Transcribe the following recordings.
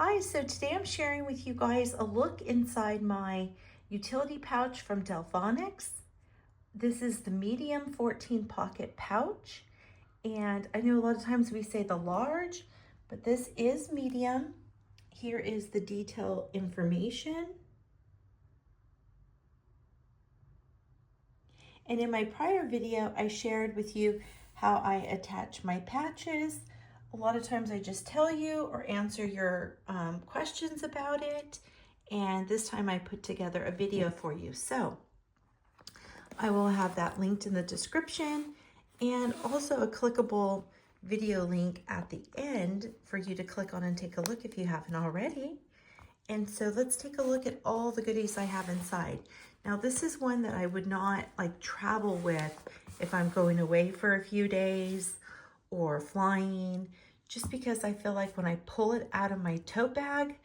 Hi, so today I'm sharing with you guys a look inside my utility pouch from Delfonics. This is the medium 14 pocket pouch. And I know a lot of times we say the large, but this is medium. Here is the detail information. And in my prior video, I shared with you how I attach my patches. A lot of times I just tell you or answer your questions about it. And this time I put together a video for you. So I will have that linked in the description and also a clickable video link at the end for you to click on and take a look if you haven't already. And so let's take a look at all the goodies I have inside. Now this is one that I would not like travel with if I'm going away for a few days or flying, just because I feel like when I pull it out of my tote bag,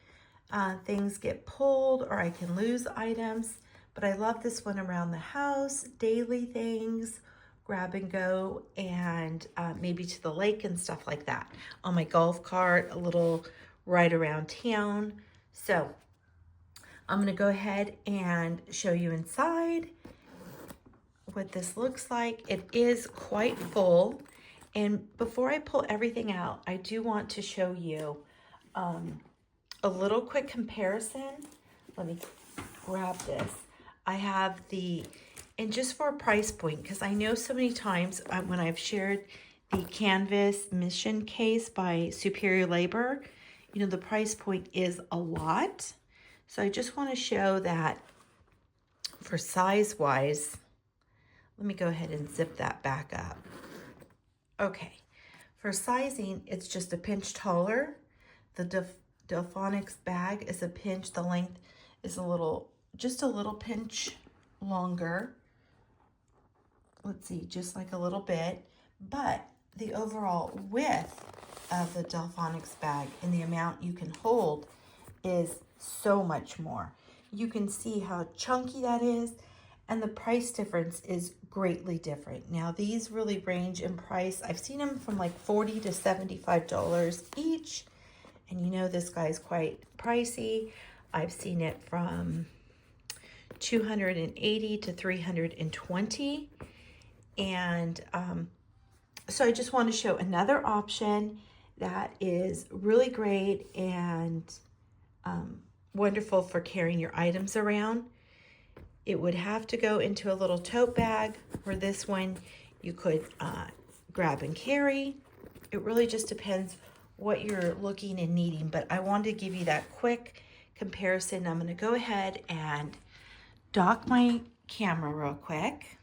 things get pulled or I can lose items. But I love this one around the house, daily things, grab and go, and maybe to the lake and stuff like that. On my golf cart, a little ride around town. So I'm gonna go ahead and show you inside what this looks like. It is quite full. And before I pull everything out, I do want to show you a little quick comparison. Let me grab this. I have and just for a price point, because I know so many times when I've shared the canvas mission case by Superior Labor, you know, the price point is a lot. So I just want to show that for size wise, let me go ahead and zip that back up. Okay, for sizing, it's just a pinch taller. The Delfonics bag is a pinch. The length is just a little pinch longer. Let's see, just like a little bit. But the overall width of the Delfonics bag and the amount you can hold is so much more. You can see how chunky that is, and the price difference is greatly different. Now these really range in price. I've seen them from like $40 to $75 each, and you know this guy's quite pricey. I've seen it from $280 to $320, and so I just want to show another option that is really great and wonderful for carrying your items around. It would have to go into a little tote bag, or this one you could grab and carry. It really just depends what you're looking and needing, but I wanted to give you that quick comparison. I'm going to go ahead and dock my camera real quick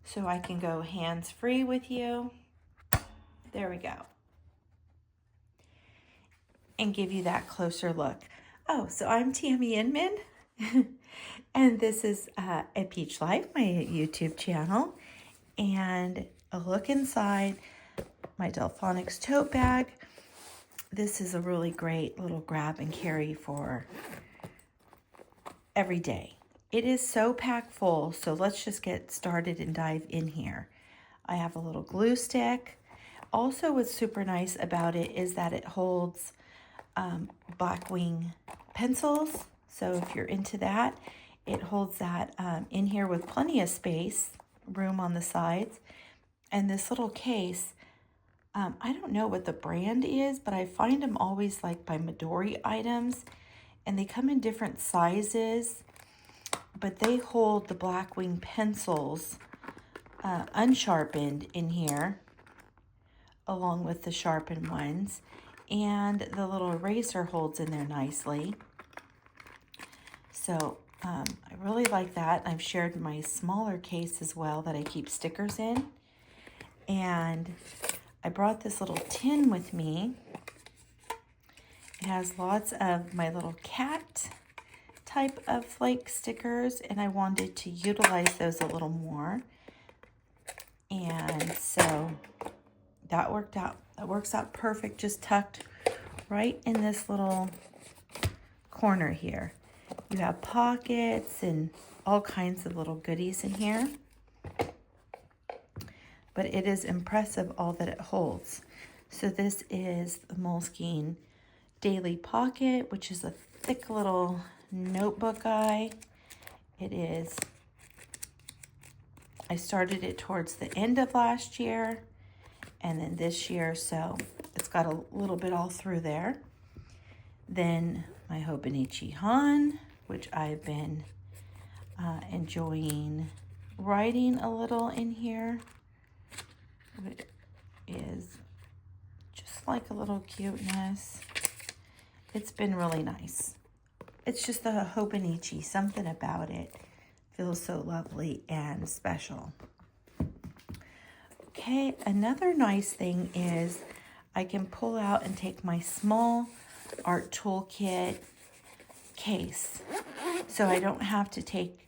so I can go hands-free with you. There we go. And give you that closer look. Oh, so I'm Tammy Inman, and this is at Peach Life, my YouTube channel, and a look inside my Delfonics tote bag. This is a really great little grab and carry for every day. It is so packed full, so let's just get started and dive in here. I have a little glue stick. Also, what's super nice about it is that it holds Blackwing pencils. So if you're into that, it holds that in here with plenty of space, room on the sides. And this little case, I don't know what the brand is, but I find them always like by Midori items, and they come in different sizes, but they hold the Blackwing pencils unsharpened in here, along with the sharpened ones. And the little eraser holds in there nicely. So I really like that. I've shared my smaller case as well that I keep stickers in. And I brought this little tin with me. It has lots of my little cat type of flake stickers, and I wanted to utilize those a little more. And so that worked out. That works out perfect, just tucked right in this little corner here. You have pockets and all kinds of little goodies in here. But it is impressive all that it holds. So this is the Moleskine Daily Pocket, which is a thick little notebook guy. It is, I started it towards the end of last year and then this year, so it's got a little bit all through there. Then my Hobonichi Han, which I've been enjoying writing a little in here. It is just like a little cuteness. It's been really nice. It's just the Hobonichi, something about it feels so lovely and special. Okay, another nice thing is I can pull out and take my small art toolkit case. So I don't have to take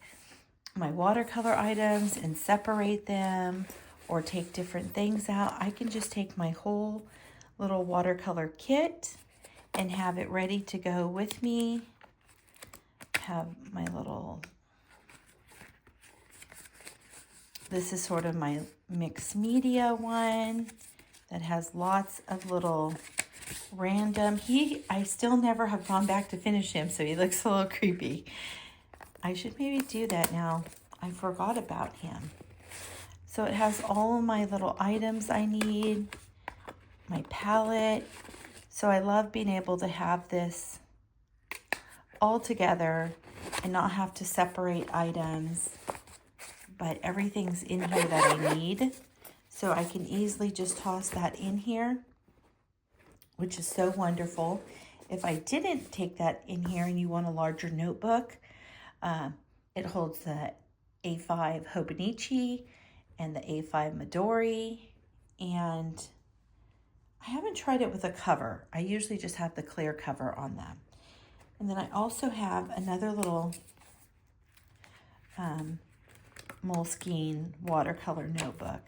my watercolor items and separate them or take different things out. I can just take my whole little watercolor kit and have it ready to go with me. Have my little, this is sort of my mixed media one that has lots of little random, I still never have gone back to finish him, so he looks a little creepy. I should maybe do that now. I forgot about him. So it has all of my little items I need, my palette. So I love being able to have this all together and not have to separate items, but everything's in here that I need. So I can easily just toss that in here, which is so wonderful. If I didn't take that in here and you want a larger notebook, it holds the A5 Hobonichi and the A5 Midori, and I haven't tried it with a cover. I usually just have the clear cover on them. And then I also have another little Moleskine watercolor notebook.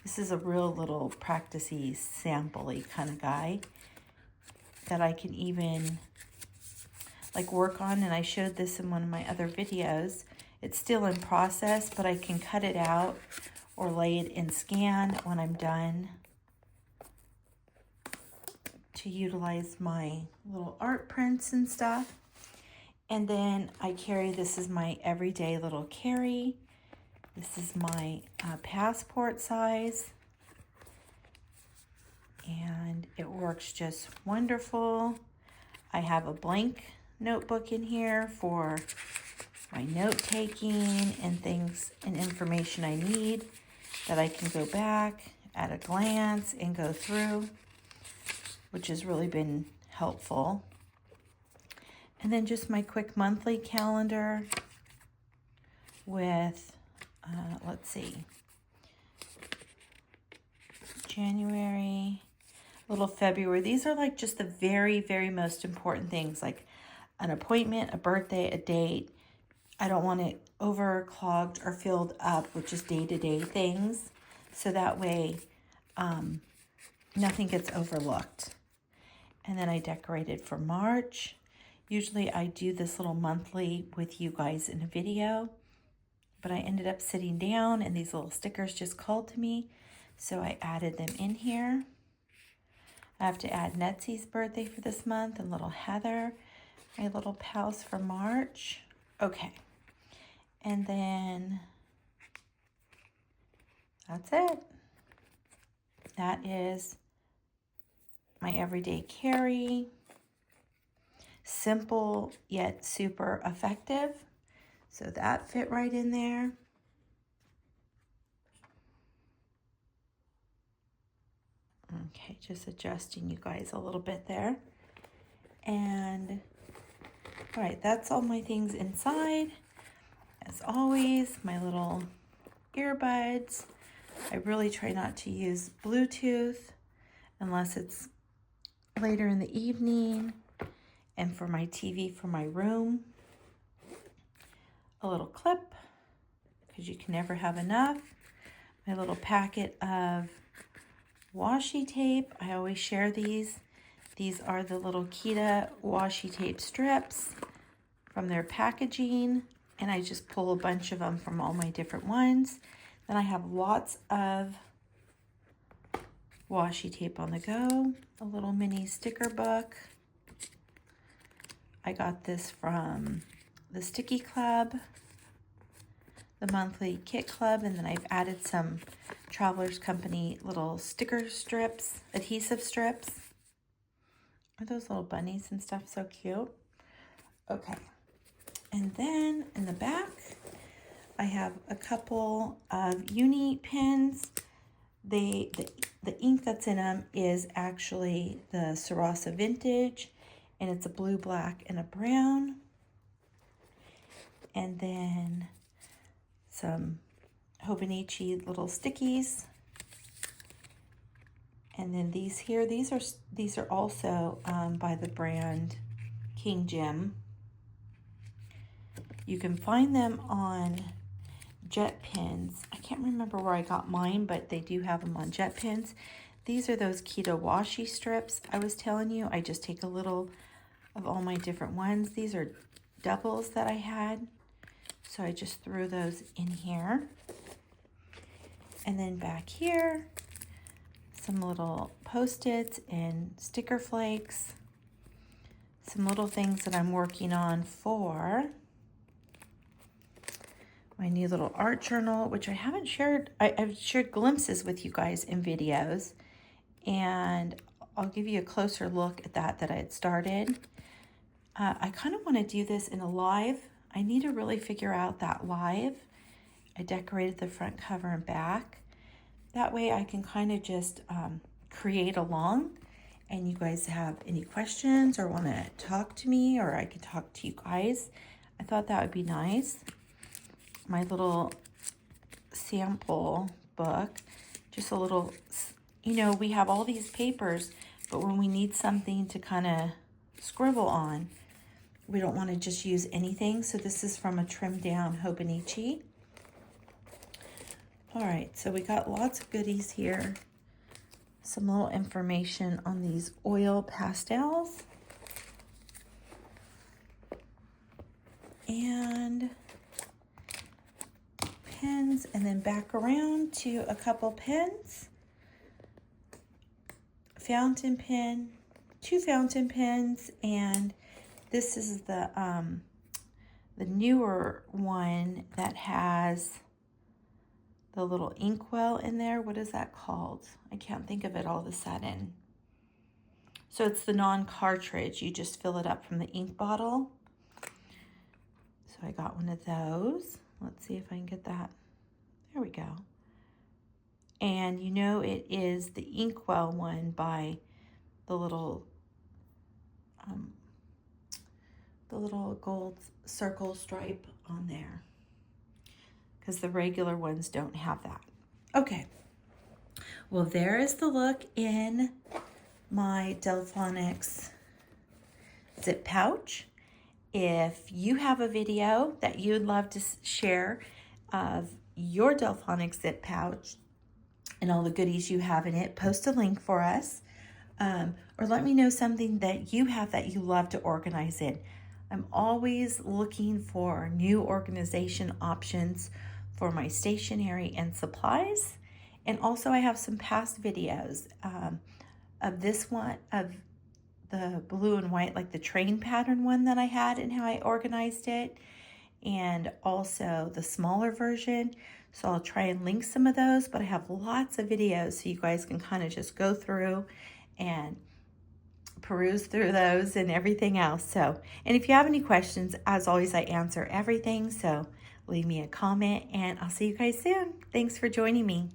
This is a real little practice-y, sample-y kind of guy that I can even like work on, and I showed this in one of my other videos. It's still in process, but I can cut it out or lay it in scan when I'm done to utilize my little art prints and stuff. And then I carry, this is my everyday little carry. This is my passport size. And it works just wonderful. I have a blank notebook in here for my note taking and things and information I need that I can go back at a glance and go through, which has really been helpful. And then just my quick monthly calendar with, let's see, January, little February. These are like just the very, very most important things, like an appointment, a birthday, a date. I don't want it overclogged or filled up with just day-to-day things. So that way nothing gets overlooked. And then I decorated for March. Usually I do this little monthly with you guys in a video, but I ended up sitting down and these little stickers just called to me. So I added them in here. I have to add Netsy's birthday for this month and little Heather, my little pals for March. Okay. And then that's it. That is my everyday carry. Simple yet super effective. So that fit right in there. Okay, just adjusting you guys a little bit there. And all right, that's all my things inside. As always, my little earbuds. I really try not to use Bluetooth unless it's later in the evening. And for my TV for my room, a little clip, because you can never have enough. My little packet of washi tape. I always share these. These are the little Kita washi tape strips from their packaging. And I just pull a bunch of them from all my different ones. Then I have lots of washi tape on the go, a little mini sticker book. I got this from the Sticky Club, the monthly kit club, and then I've added some Travelers Company little sticker strips, adhesive strips. Are those little bunnies and stuff so cute? Okay, and then in the back, I have a couple of uni pens. The ink that's in them is actually the Sarasa Vintage, and it's a blue, black, and a brown. And then some Hobonichi little stickies. And then these here, these are also by the brand King Jim. You can find them on Jet Pens. I can't remember where I got mine, but they do have them on Jet Pens. These are those keto washi strips I was telling you. I just take a little of all my different ones. These are doubles that I had, so I just threw those in here. And then back here, some little Post-its and sticker flakes, some little things that I'm working on for my new little art journal, which I haven't shared. I've shared glimpses with you guys in videos, and I'll give you a closer look at that I had started. I kind of want to do this in a live. I need to really figure out that live. I decorated the front cover and back. That way I can kind of just create along, and you guys have any questions or want to talk to me, or I can talk to you guys. I thought that would be nice. My little sample book, just a little, you know, we have all these papers, but when we need something to kind of scribble on, we don't want to just use anything. So this is from a trimmed down Hobonichi. All right, so we got lots of goodies here. Some little information on these oil pastels. And pens, and then back around to a couple pens. Fountain pen, 2 fountain pens, and this is the newer one that has the little inkwell in there. What is that called? I can't think of it all of a sudden. So it's the non-cartridge. You just fill it up from the ink bottle. So I got one of those. Let's see if I can get that. There we go. And you know it is the inkwell one by the little gold circle stripe on there, because the regular ones don't have that. Okay, well, there is the look in my Delfonics zip pouch. If you have a video that you'd love to share of your Delfonics zip pouch and all the goodies you have in it, post a link for us, or let me know something that you have that you love to organize in. I'm always looking for new organization options for my stationery and supplies. And also I have some past videos of this one, of the blue and white, like the train pattern one that I had and how I organized it, and also the smaller version. So I'll try and link some of those, but I have lots of videos so you guys can kind of just go through and peruse through those and everything else. So, and if you have any questions, as always, I answer everything. So leave me a comment, and I'll see you guys soon. Thanks for joining me.